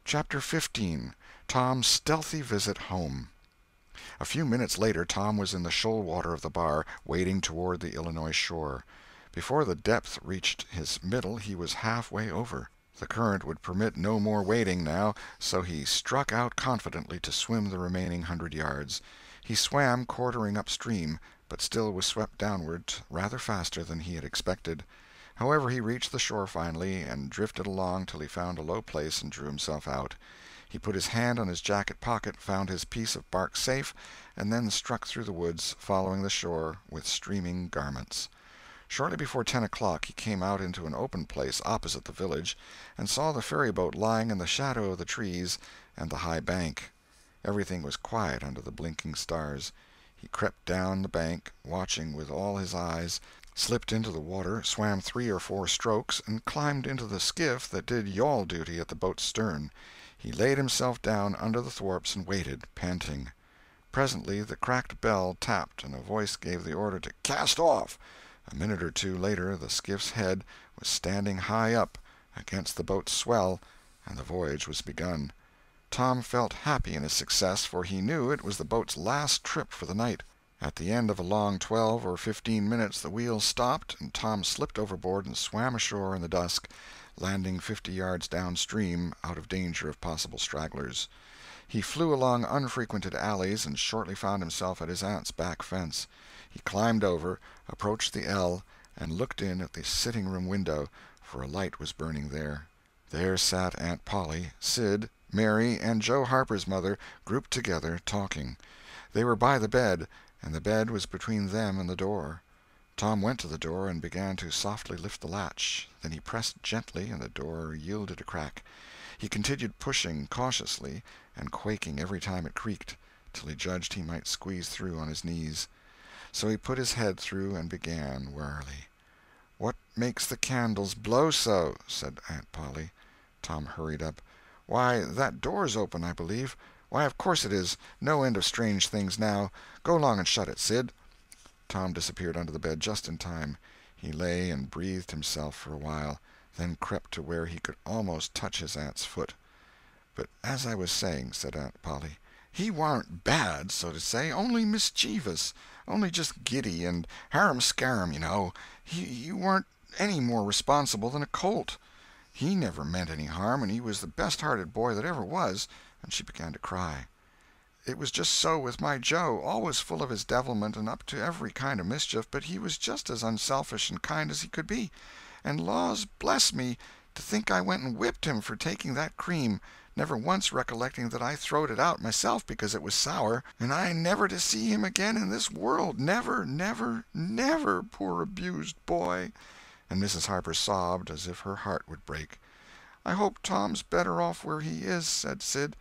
Chapter 15. Tom's Stealthy Visit Home. A few minutes later Tom was in the shoal water of the bar, wading toward the Illinois shore. Before the depth reached his middle he was half-way over. The current would permit no more wading now, so he struck out confidently to swim the remaining 100 yards. He swam quartering upstream, but still was swept downward rather faster than he had expected. However, he reached the shore finally, and drifted along till he found a low place and drew himself out. He put his hand on his jacket pocket, found his piece of bark safe, and then struck through the woods, following the shore with streaming garments. Shortly before 10 o'clock he came out into an open place opposite the village, and saw the ferryboat lying in the shadow of the trees and the high bank. Everything was quiet under the blinking stars. He crept down the bank, watching with all his eyes, slipped into the water, swam 3 or 4 strokes, and climbed into the skiff that did yawl duty at the boat's stern. He laid himself down under the thwarts and waited, panting. Presently the cracked bell tapped, and a voice gave the order to "cast off." A minute or two later the skiff's head was standing high up against the boat's swell, and the voyage was begun. Tom felt happy in his success, for he knew it was the boat's last trip for the night. At the end of a long 12 or 15 minutes the wheel stopped, and Tom slipped overboard and swam ashore in the dusk, landing 50 yards downstream, out of danger of possible stragglers. He flew along unfrequented alleys, and shortly found himself at his aunt's back fence. He climbed over, approached the L, and looked in at the sitting-room window, for a light was burning there. There sat Aunt Polly, Sid, Mary, and Joe Harper's mother, grouped together, talking. They were by the bed, and the bed was between them and the door. Tom went to the door and began to softly lift the latch. Then he pressed gently, and the door yielded a crack. He continued pushing cautiously, and quaking every time it creaked, till he judged he might squeeze through on his knees. So he put his head through and began warily. "What makes the candles blow so?" said Aunt Polly. Tom hurried up. "Why, that door's open, I believe. Why, of course it is. No end of strange things now. Go along and shut it, Sid." Tom disappeared under the bed just in time. He lay and breathed himself for a while, then crept to where he could almost touch his aunt's foot. "But as I was saying," said Aunt Polly, "he warn't bad, so to say, only mischievous, only just giddy and harum-scarum, you know. He warn't any more responsible than a colt. He never meant any harm, and he was the best-hearted boy that ever was." And she began to cry. "It was just so with my Joe, always full of his devilment and up to every kind of mischief, but he was just as unselfish and kind as he could be. And laws bless me, to think I went and whipped him for taking that cream, never once recollecting that I throwed it out myself because it was sour, and I never to see him again in this world, never, never, never, poor abused boy." And Mrs. Harper sobbed as if her heart would break. "I hope Tom's better off where he is," said Sid.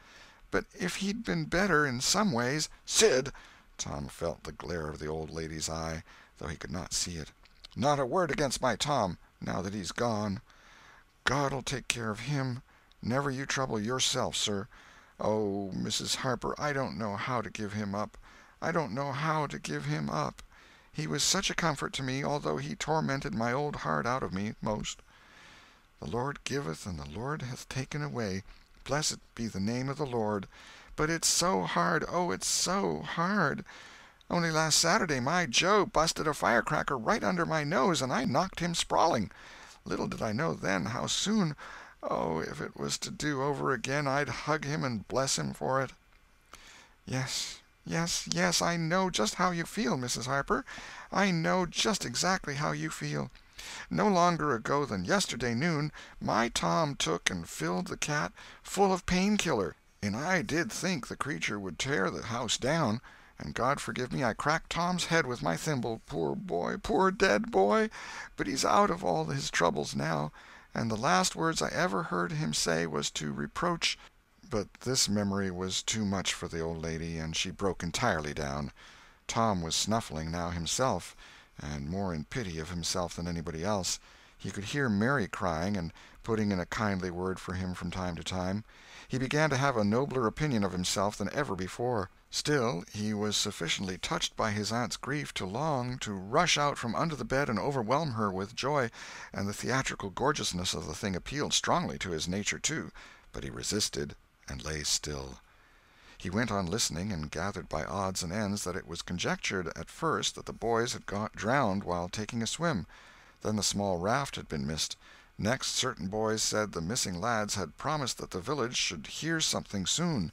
"But if he'd been better in some ways—" "Sid!" Tom felt the glare of the old lady's eye, though he could not see it. "Not a word against my Tom, now that he's gone. God'll take care of him. Never you trouble yourself, sir. Oh, Mrs. Harper, I don't know how to give him up. I don't know how to give him up. He was such a comfort to me, although he tormented my old heart out of me, most. The Lord giveth, and the Lord hath taken away. Blessed be the name of the Lord. But it's so hard, oh, it's so hard. Only last Saturday my Joe busted a firecracker right under my nose, and I knocked him sprawling. Little did I know then how soon. Oh, if it was to do over again, I'd hug him and bless him for it." "Yes, yes, yes, I know just how you feel, Mrs. Harper. I know just exactly how you feel. No longer ago than yesterday noon, my Tom took and filled the cat full of pain-killer, and I did think the creature would tear the house down, and God forgive me, I cracked Tom's head with my thimble, poor boy, poor dead boy, but he's out of all his troubles now, and the last words I ever heard him say was to reproach—" But this memory was too much for the old lady, and she broke entirely down. Tom was snuffling now himself, and more in pity of himself than anybody else. He could hear Mary crying, and putting in a kindly word for him from time to time. He began to have a nobler opinion of himself than ever before. Still, he was sufficiently touched by his aunt's grief to long to rush out from under the bed and overwhelm her with joy, and the theatrical gorgeousness of the thing appealed strongly to his nature, too. but he resisted and lay still. He went on listening, and gathered by odds and ends that it was conjectured at first that the boys had got drowned while taking a swim. Then the small raft had been missed. Next, certain boys said the missing lads had promised that the village should hear something soon.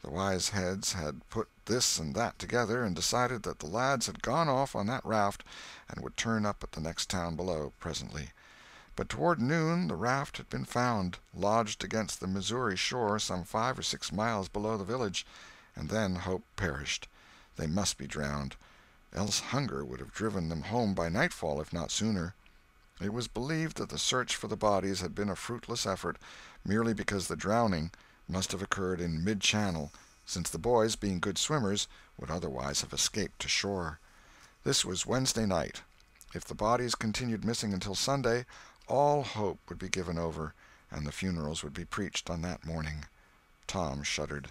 The wise heads had put this and that together, and decided that the lads had gone off on that raft and would turn up at the next town below presently. But toward noon the raft had been found, lodged against the Missouri shore some 5 or 6 miles below the village, and then hope perished. They must be drowned, else hunger would have driven them home by nightfall, if not sooner. It was believed that the search for the bodies had been a fruitless effort, merely because the drowning must have occurred in mid-channel, since the boys, being good swimmers, would otherwise have escaped to shore. This was Wednesday night. If the bodies continued missing until Sunday, all hope would be given over, and the funerals would be preached on that morning. Tom shuddered.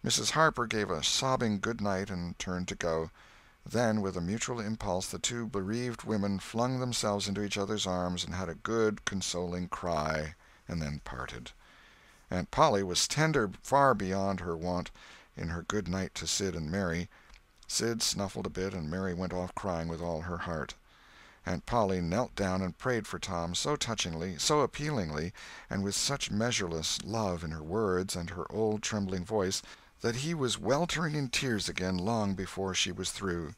Mrs. Harper gave a sobbing good night and turned to go. Then, with a mutual impulse, the two bereaved women flung themselves into each other's arms and had a good, consoling cry, and then parted. Aunt Polly was tender far beyond her wont in her good night to Sid and Mary. Sid snuffled a bit, and Mary went off crying with all her heart. Aunt Polly knelt down and prayed for Tom so touchingly, so appealingly, and with such measureless love in her words and her old trembling voice, that he was weltering in tears again long before she was through.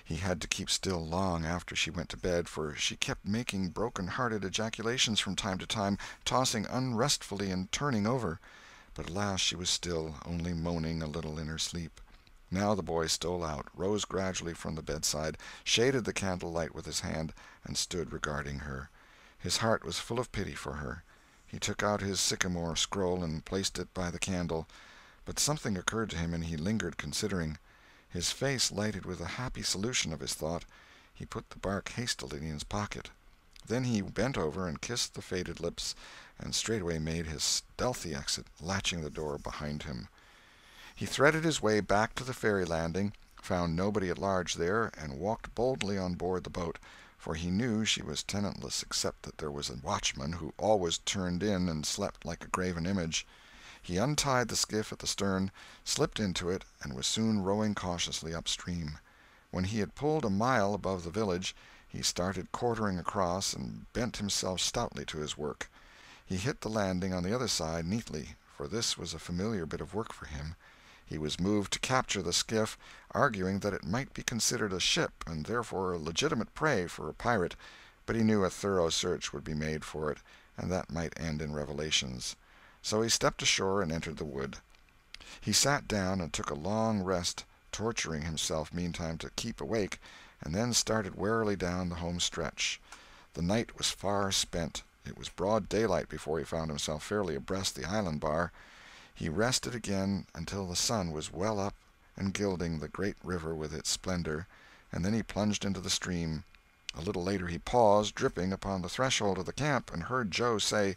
He had to keep still long after she went to bed, for she kept making broken-hearted ejaculations from time to time, tossing unrestfully and turning over. But at last she was still, only moaning a little in her sleep. Now the boy stole out, rose gradually from the bedside, shaded the candle-light with his hand, and stood regarding her. His heart was full of pity for her. He took out his sycamore scroll and placed it by the candle. But something occurred to him, and he lingered considering. His face lighted with a happy solution of his thought. He put the bark hastily in his pocket. Then he bent over and kissed the faded lips, and straightway made his stealthy exit, latching the door behind him. He threaded his way back to the ferry landing, found nobody at large there, and walked boldly on board the boat, for he knew she was tenantless except that there was a watchman who always turned in and slept like a graven image. He untied the skiff at the stern, slipped into it, and was soon rowing cautiously upstream. When he had pulled a mile above the village, he started quartering across and bent himself stoutly to his work. He hit the landing on the other side neatly, for this was a familiar bit of work for him. He was moved to capture the skiff, arguing that it might be considered a ship and therefore a legitimate prey for a pirate, but he knew a thorough search would be made for it, and that might end in revelations. So he stepped ashore and entered the wood. He sat down and took a long rest, torturing himself meantime to keep awake, and then started warily down the home stretch. The night was far spent. It was broad daylight before he found himself fairly abreast the island bar. He rested again until the sun was well up and gilding the great river with its splendor, and then he plunged into the stream. A little later he paused, dripping, upon the threshold of the camp, and heard Joe say,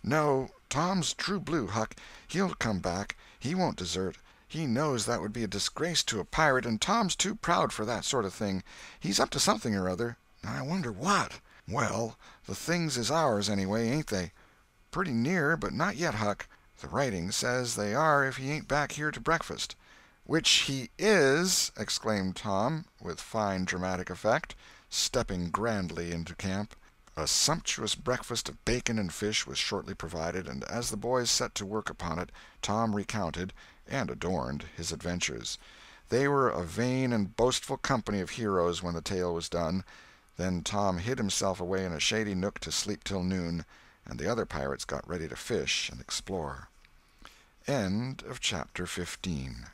"No, Tom's true blue, Huck. He'll come back. He won't desert. He knows that would be a disgrace to a pirate, and Tom's too proud for that sort of thing. He's up to something or other. I wonder what. Well, the things is ours, anyway, ain't they?" "Pretty near, but not yet, Huck. The writing says they are if he ain't back here to breakfast." "Which he is!" exclaimed Tom, with fine dramatic effect, stepping grandly into camp. A sumptuous breakfast of bacon and fish was shortly provided, and as the boys set to work upon it, Tom recounted, and adorned, his adventures. They were a vain and boastful company of heroes when the tale was done. Then Tom hid himself away in a shady nook to sleep till noon, and the other pirates got ready to fish and explore. End of chapter 15.